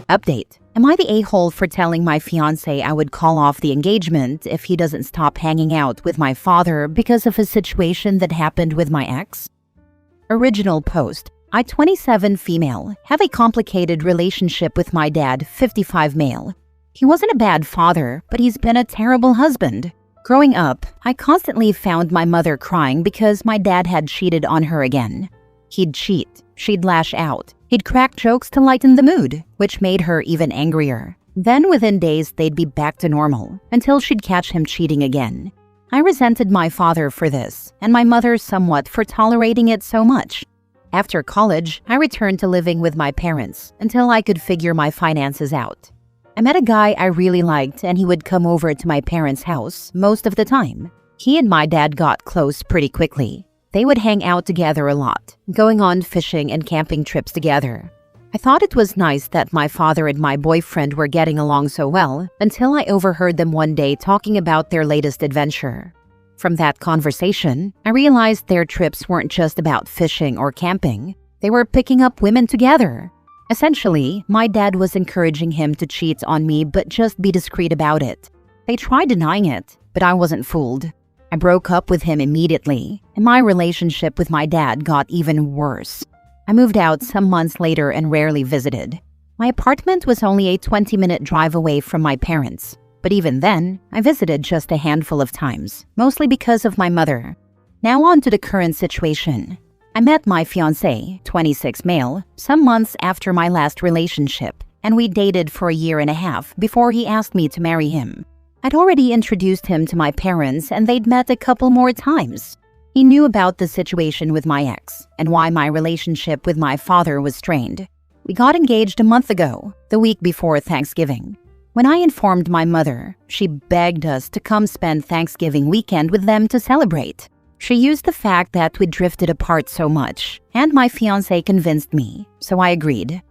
Update. Am I the a-hole for telling my fiancé I would call off the engagement if he doesn't stop hanging out with my father because of a situation that happened with my ex? Original post. I, 27 female, have a complicated relationship with my dad, 55 male. He wasn't a bad father, but he's been a terrible husband. Growing up, I constantly found my mother crying because my dad had cheated on her again. He'd cheat, she'd lash out, he'd crack jokes to lighten the mood, which made her even angrier. Then within days, they'd be back to normal, until she'd catch him cheating again. I resented my father for this, and my mother somewhat for tolerating it so much. After college, I returned to living with my parents until I could figure my finances out. I met a guy I really liked, and he would come over to my parents' house most of the time. He and my dad got close pretty quickly. They would hang out together a lot, going on fishing and camping trips together. I thought it was nice that my father and my boyfriend were getting along so well until I overheard them one day talking about their latest adventure. From that conversation, I realized their trips weren't just about fishing or camping. They were picking up women together. Essentially, my dad was encouraging him to cheat on me but just be discreet about it. They tried denying it, but I wasn't fooled. I broke up with him immediately, and my relationship with my dad got even worse. I moved out some months later and rarely visited. My apartment was only a 20-minute drive away from my parents, but even then, I visited just a handful of times, mostly because of my mother. Now on to the current situation. I met my fiancé, 26 male, some months after my last relationship, and we dated for a year and a half before he asked me to marry him. I'd already introduced him to my parents and they'd met a couple more times. He knew about the situation with my ex and why my relationship with my father was strained. We got engaged a month ago, the week before Thanksgiving. When I informed my mother, she begged us to come spend Thanksgiving weekend with them to celebrate. She used the fact that we drifted apart so much, and my fiancé convinced me, so I agreed.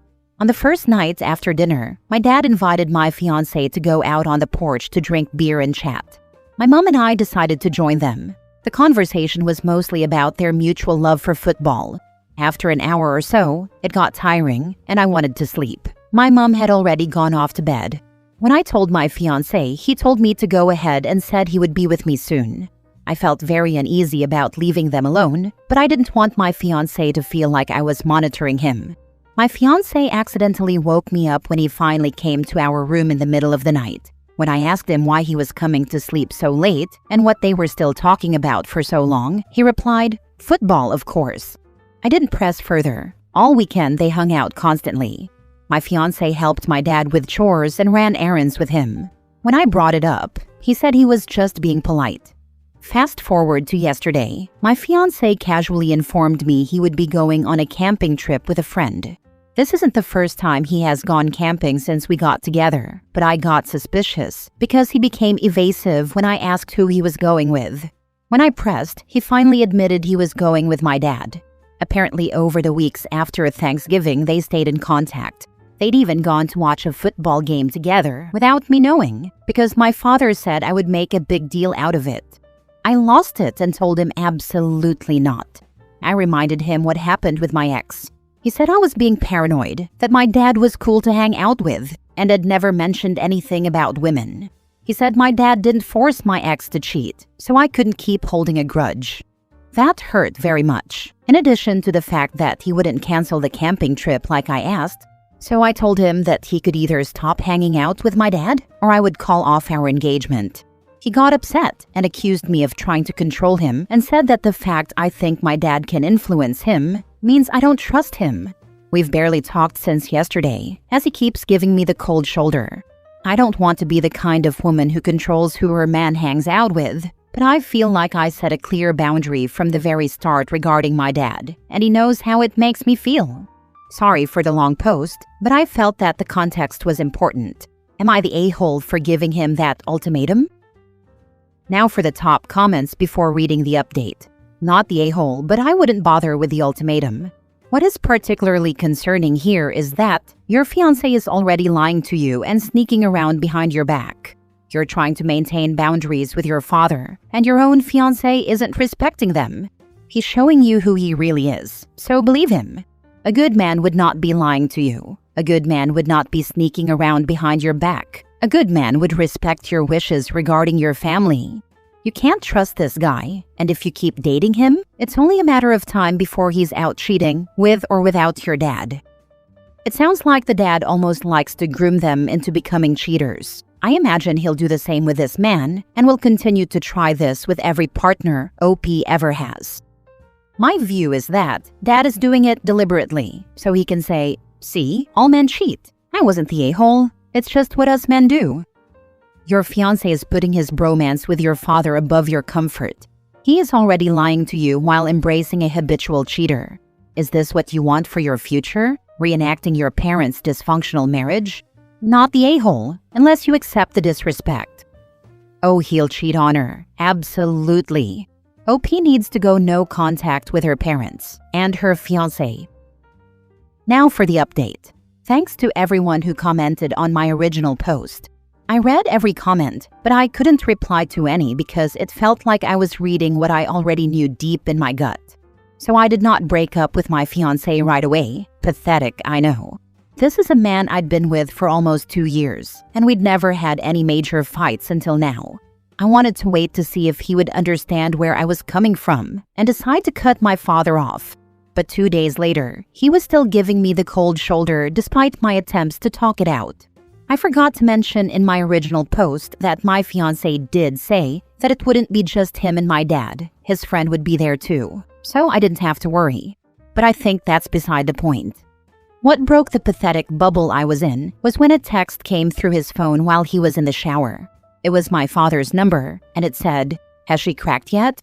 On the first night after dinner, my dad invited my fiancé to go out on the porch to drink beer and chat. My mom and I decided to join them. The conversation was mostly about their mutual love for football. After an hour or so, it got tiring, and I wanted to sleep. My mom had already gone off to bed. When I told my fiancé, he told me to go ahead and said he would be with me soon. I felt very uneasy about leaving them alone, but I didn't want my fiancé to feel like I was monitoring him. My fiancé accidentally woke me up when he finally came to our room in the middle of the night. When I asked him why he was coming to sleep so late and what they were still talking about for so long, he replied, "Football, of course." I didn't press further. All weekend they hung out constantly. My fiancé helped my dad with chores and ran errands with him. When I brought it up, he said he was just being polite. Fast forward to yesterday, my fiancé casually informed me he would be going on a camping trip with a friend. This isn't the first time he has gone camping since we got together, but I got suspicious because he became evasive when I asked who he was going with. When I pressed, he finally admitted he was going with my dad. Apparently, over the weeks after Thanksgiving, they stayed in contact. They'd even gone to watch a football game together without me knowing, because my father said I would make a big deal out of it. I lost it and told him absolutely not. I reminded him what happened with my ex. He said I was being paranoid, that my dad was cool to hang out with, and had never mentioned anything about women. He said my dad didn't force my ex to cheat, so I couldn't keep holding a grudge. That hurt very much, in addition to the fact that he wouldn't cancel the camping trip like I asked. So I told him that he could either stop hanging out with my dad or I would call off our engagement. He got upset and accused me of trying to control him and said that the fact I think my dad can influence him means I don't trust him. We've barely talked since yesterday, as he keeps giving me the cold shoulder. I don't want to be the kind of woman who controls who her man hangs out with, but I feel like I set a clear boundary from the very start regarding my dad, and he knows how it makes me feel. Sorry for the long post, but I felt that the context was important. Am I the a-hole for giving him that ultimatum? Now for the top comments before reading the update. Not the a-hole, but I wouldn't bother with the ultimatum. What is particularly concerning here is that your fiancé is already lying to you and sneaking around behind your back. You're trying to maintain boundaries with your father, and your own fiancé isn't respecting them. He's showing you who he really is, so believe him. A good man would not be lying to you. A good man would not be sneaking around behind your back. A good man would respect your wishes regarding your family. You can't trust this guy, and if you keep dating him, it's only a matter of time before he's out cheating with or without your dad. It sounds like the dad almost likes to groom them into becoming cheaters. I imagine he'll do the same with this man and will continue to try this with every partner OP ever has. My view is that dad is doing it deliberately, so he can say, "See, all men cheat. I wasn't the a-hole. It's just what us men do." Your fiancé is putting his bromance with your father above your comfort. He is already lying to you while embracing a habitual cheater. Is this what you want for your future? Reenacting your parents' dysfunctional marriage? Not the a-hole, unless you accept the disrespect. Oh, he'll cheat on her. Absolutely. OP needs to go no contact with her parents and her fiancé. Now for the update. Thanks to everyone who commented on my original post. I read every comment, but I couldn't reply to any because it felt like I was reading what I already knew deep in my gut. So I did not break up with my fiancé right away. Pathetic, I know. This is a man I'd been with for almost 2 years, and we'd never had any major fights until now. I wanted to wait to see if he would understand where I was coming from and decide to cut my father off. But 2 days later, he was still giving me the cold shoulder despite my attempts to talk it out. I forgot to mention in my original post that my fiancé did say that it wouldn't be just him and my dad. His friend would be there too, so I didn't have to worry. But I think that's beside the point. What broke the pathetic bubble I was in was when a text came through his phone while he was in the shower. It was my father's number, and it said, "Has she cracked yet?"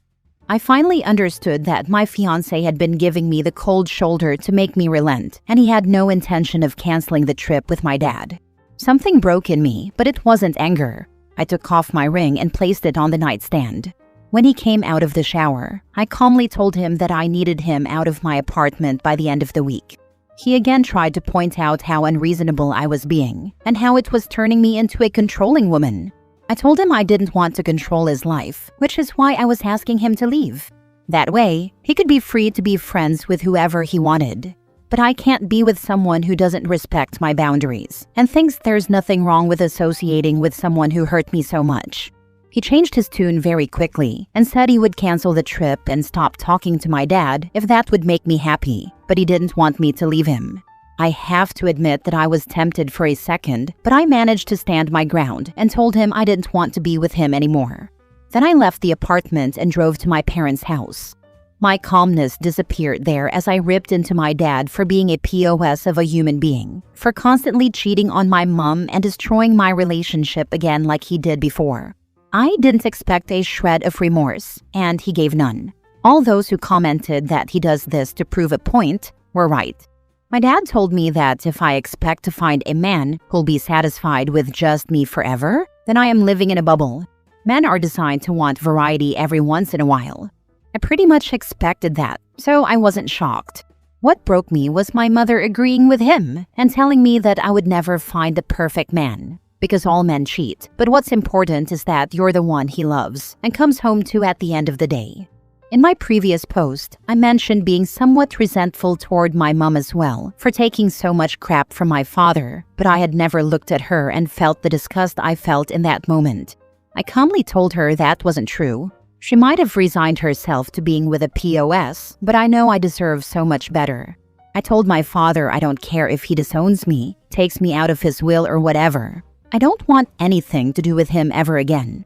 I finally understood that my fiancé had been giving me the cold shoulder to make me relent, and he had no intention of canceling the trip with my dad. Something broke in me, but it wasn't anger. I took off my ring and placed it on the nightstand. When he came out of the shower, I calmly told him that I needed him out of my apartment by the end of the week. He again tried to point out how unreasonable I was being, and how it was turning me into a controlling woman. I told him I didn't want to control his life, which is why I was asking him to leave. That way, he could be free to be friends with whoever he wanted. But I can't be with someone who doesn't respect my boundaries and thinks there's nothing wrong with associating with someone who hurt me so much. He changed his tune very quickly and said he would cancel the trip and stop talking to my dad if that would make me happy, but he didn't want me to leave him. I have to admit that I was tempted for a second, but I managed to stand my ground and told him I didn't want to be with him anymore. Then I left the apartment and drove to my parents' house. My calmness disappeared there as I ripped into my dad for being a POS of a human being, for constantly cheating on my mom and destroying my relationship again like he did before. I didn't expect a shred of remorse, and he gave none. All those who commented that he does this to prove a point were right. My dad told me that if I expect to find a man who'll be satisfied with just me forever, then I am living in a bubble. Men are designed to want variety every once in a while. I pretty much expected that, so I wasn't shocked. What broke me was my mother agreeing with him and telling me that I would never find the perfect man. Because all men cheat, but what's important is that you're the one he loves and comes home to at the end of the day. In my previous post, I mentioned being somewhat resentful toward my mom as well for taking so much crap from my father, but I had never looked at her and felt the disgust I felt in that moment. I calmly told her that wasn't true. She might have resigned herself to being with a POS, but I know I deserve so much better. I told my father I don't care if he disowns me, takes me out of his will or whatever. I don't want anything to do with him ever again.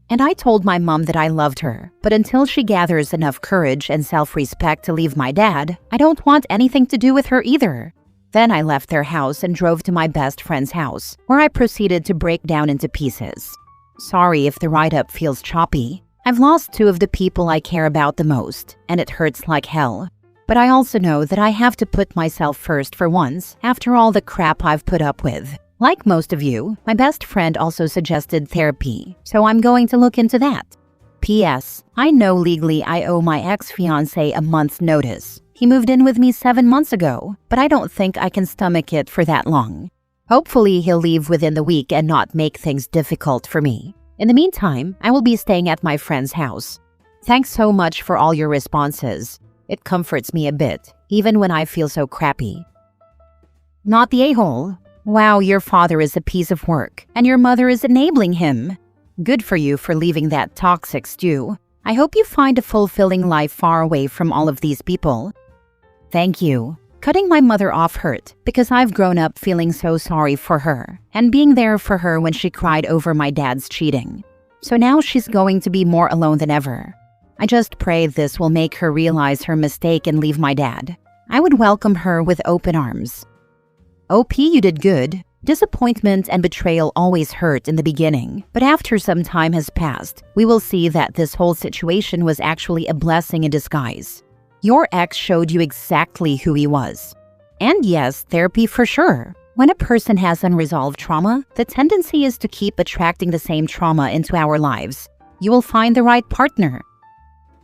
And I told my mom that I loved her, but until she gathers enough courage and self-respect to leave my dad, I don't want anything to do with her either. Then I left their house and drove to my best friend's house, where I proceeded to break down into pieces. Sorry if the write-up feels choppy. I've lost 2 of the people I care about the most, and it hurts like hell. But I also know that I have to put myself first for once after all the crap I've put up with. Like most of you, my best friend also suggested therapy, so I'm going to look into that. P.S. I know legally I owe my ex-fiancé a month's notice. He moved in with me 7 months ago, but I don't think I can stomach it for that long. Hopefully he'll leave within the week and not make things difficult for me. In the meantime, I will be staying at my friend's house. Thanks so much for all your responses. It comforts me a bit, even when I feel so crappy. not the a-hole. Wow, your father is a piece of work, and your mother is enabling him. Good for you for leaving that toxic stew. I hope you find a fulfilling life far away from all of these people. Thank you. Cutting my mother off hurt because I've grown up feeling so sorry for her and being there for her when she cried over my dad's cheating. So now she's going to be more alone than ever. I just pray this will make her realize her mistake and leave my dad. I would welcome her with open arms. OP, you did good. Disappointment and betrayal always hurt in the beginning, but after some time has passed, we will see that this whole situation was actually a blessing in disguise. Your ex showed you exactly who he was. And yes, therapy for sure. When a person has unresolved trauma, the tendency is to keep attracting the same trauma into our lives. You will find the right partner.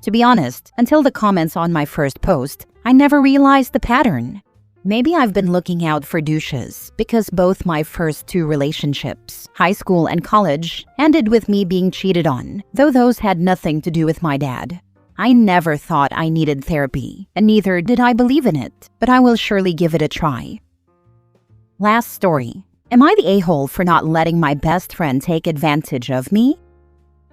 To be honest, until the comments on my first post, I never realized the pattern. Maybe I've been looking out for douches because both my first two relationships, high school and college, ended with me being cheated on, though those had nothing to do with my dad. I never thought I needed therapy, and neither did I believe in it, but I will surely give it a try. Last story. Am I the a-hole for not letting my best friend take advantage of me?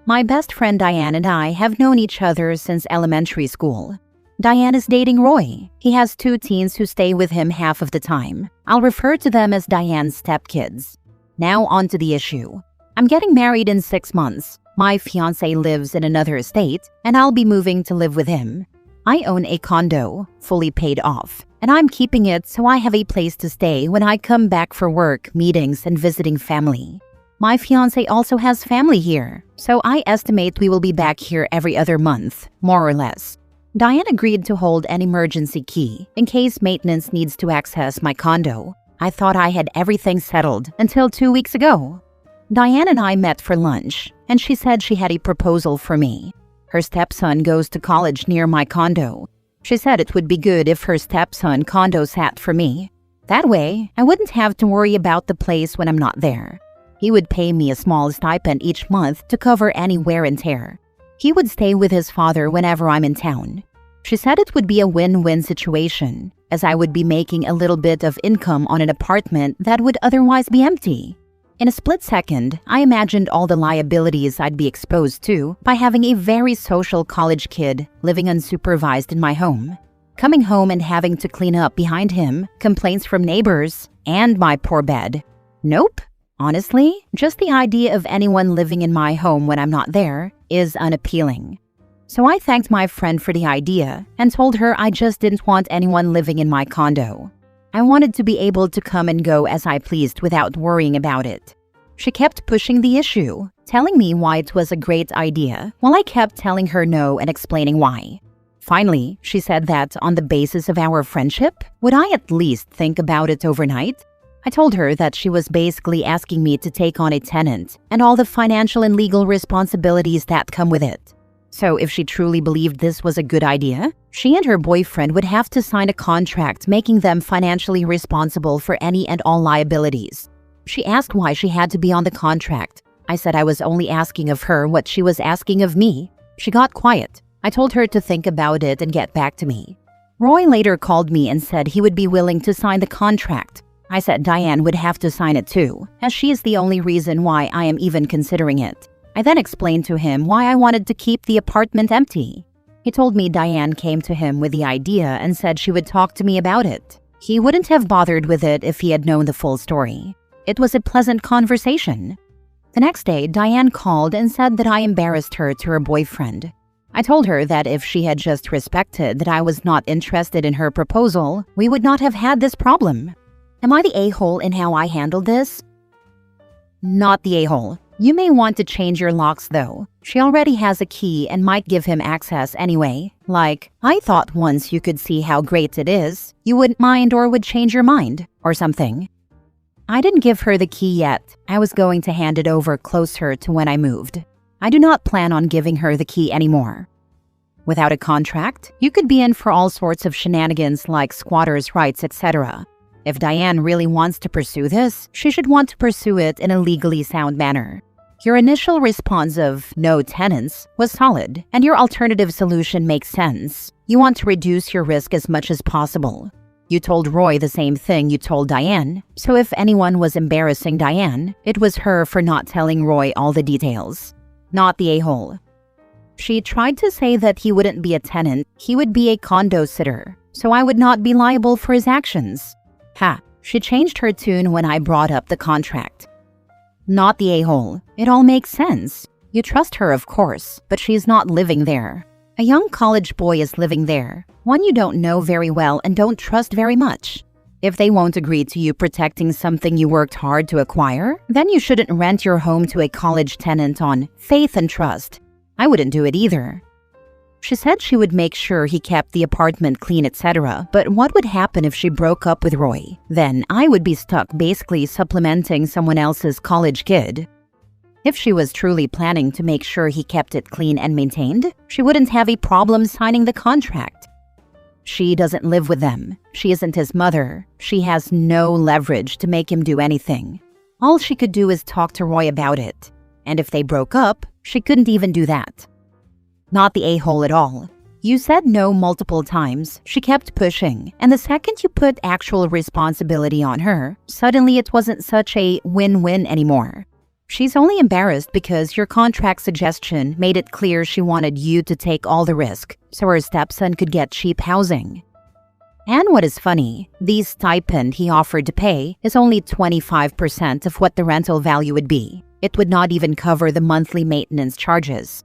My best friend Diane and I have known each other since elementary school. Diane is dating Roy. He has 2 teens who stay with him half of the time. I'll refer to them as Diane's stepkids. Now on to the issue. I'm getting married in 6 months. My fiancé lives in another state, and I'll be moving to live with him. I own a condo, fully paid off, and I'm keeping it so I have a place to stay when I come back for work, meetings, and visiting family. My fiancé also has family here, so I estimate we will be back here every other month, more or less. Diane agreed to hold an emergency key in case maintenance needs to access my condo. I thought I had everything settled until 2 weeks ago. Diane and I met for lunch, and she said she had a proposal for me. Her stepson goes to college near my condo. She said it would be good if her stepson condo sat for me. That way, I wouldn't have to worry about the place when I'm not there. He would pay me a small stipend each month to cover any wear and tear. He would stay with his father whenever I'm in town. She said it would be a win-win situation, as I would be making a little bit of income on an apartment that would otherwise be empty. In a split second, I imagined all the liabilities I'd be exposed to by having a very social college kid living unsupervised in my home. Coming home and having to clean up behind him, complaints from neighbors, and my poor bed. Nope. Honestly, just the idea of anyone living in my home when I'm not there is unappealing. So I thanked my friend for the idea and told her I just didn't want anyone living in my condo. I wanted to be able to come and go as I pleased without worrying about it. She kept pushing the issue, telling me why it was a great idea, while I kept telling her no and explaining why. Finally, she said that on the basis of our friendship, would I at least think about it overnight? I told her that she was basically asking me to take on a tenant and all the financial and legal responsibilities that come with it. So if she truly believed this was a good idea, she and her boyfriend would have to sign a contract making them financially responsible for any and all liabilities. She asked why she had to be on the contract. I said I was only asking of her what she was asking of me. She got quiet. I told her to think about it and get back to me. Roy later called me and said he would be willing to sign the contract. I said Diane would have to sign it too, as she is the only reason why I am even considering it. I then explained to him why I wanted to keep the apartment empty. He told me Diane came to him with the idea and said she would talk to me about it. He wouldn't have bothered with it if he had known the full story. It was a pleasant conversation. The next day, Diane called and said that I embarrassed her to her boyfriend. I told her that if she had just respected that I was not interested in her proposal, we would not have had this problem. Am I the a-hole in how I handled this? Not the a-hole. You may want to change your locks though. She already has a key and might give him access anyway. Like, I thought once you could see how great it is, you wouldn't mind or would change your mind, or something. I didn't give her the key yet. I was going to hand it over closer to when I moved. I do not plan on giving her the key anymore. Without a contract, you could be in for all sorts of shenanigans like squatters' rights, etc. If Diane really wants to pursue this, she should want to pursue it in a legally sound manner. Your initial response of no tenants was solid, and your alternative solution makes sense. You want to reduce your risk as much as possible. You told Roy the same thing you told Diane, so if anyone was embarrassing Diane, it was her for not telling Roy all the details, not the a-hole. She tried to say that he wouldn't be a tenant, he would be a condo sitter, so I would not be liable for his actions. Ha, she changed her tune when I brought up the contract. Not the a-hole. It all makes sense. You trust her, of course, but she's not living there. A young college boy is living there, one you don't know very well and don't trust very much. If they won't agree to you protecting something you worked hard to acquire, then you shouldn't rent your home to a college tenant on faith and trust. I wouldn't do it either. She said she would make sure he kept the apartment clean, etc. But what would happen if she broke up with Roy? Then I would be stuck basically supplementing someone else's college kid. If she was truly planning to make sure he kept it clean and maintained, she wouldn't have a problem signing the contract. She doesn't live with them. She isn't his mother. She has no leverage to make him do anything. All she could do is talk to Roy about it. And if they broke up, she couldn't even do that. Not the a-hole at all. You said no multiple times, she kept pushing, and the second you put actual responsibility on her, suddenly it wasn't such a win-win anymore. She's only embarrassed because your contract suggestion made it clear she wanted you to take all the risk, so her stepson could get cheap housing. And what is funny, the stipend he offered to pay is only 25% of what the rental value would be. It would not even cover the monthly maintenance charges.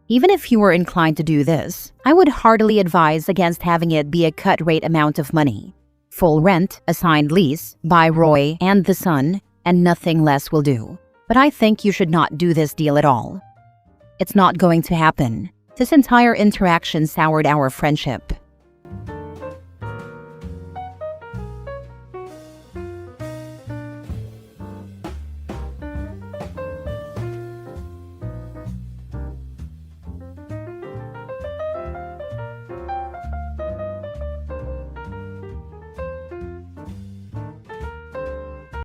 Even if you were inclined to do this, I would heartily advise against having it be a cut-rate amount of money. Full rent, assigned lease, by Roy and the son, and nothing less will do. But I think you should not do this deal at all. It's not going to happen. This entire interaction soured our friendship.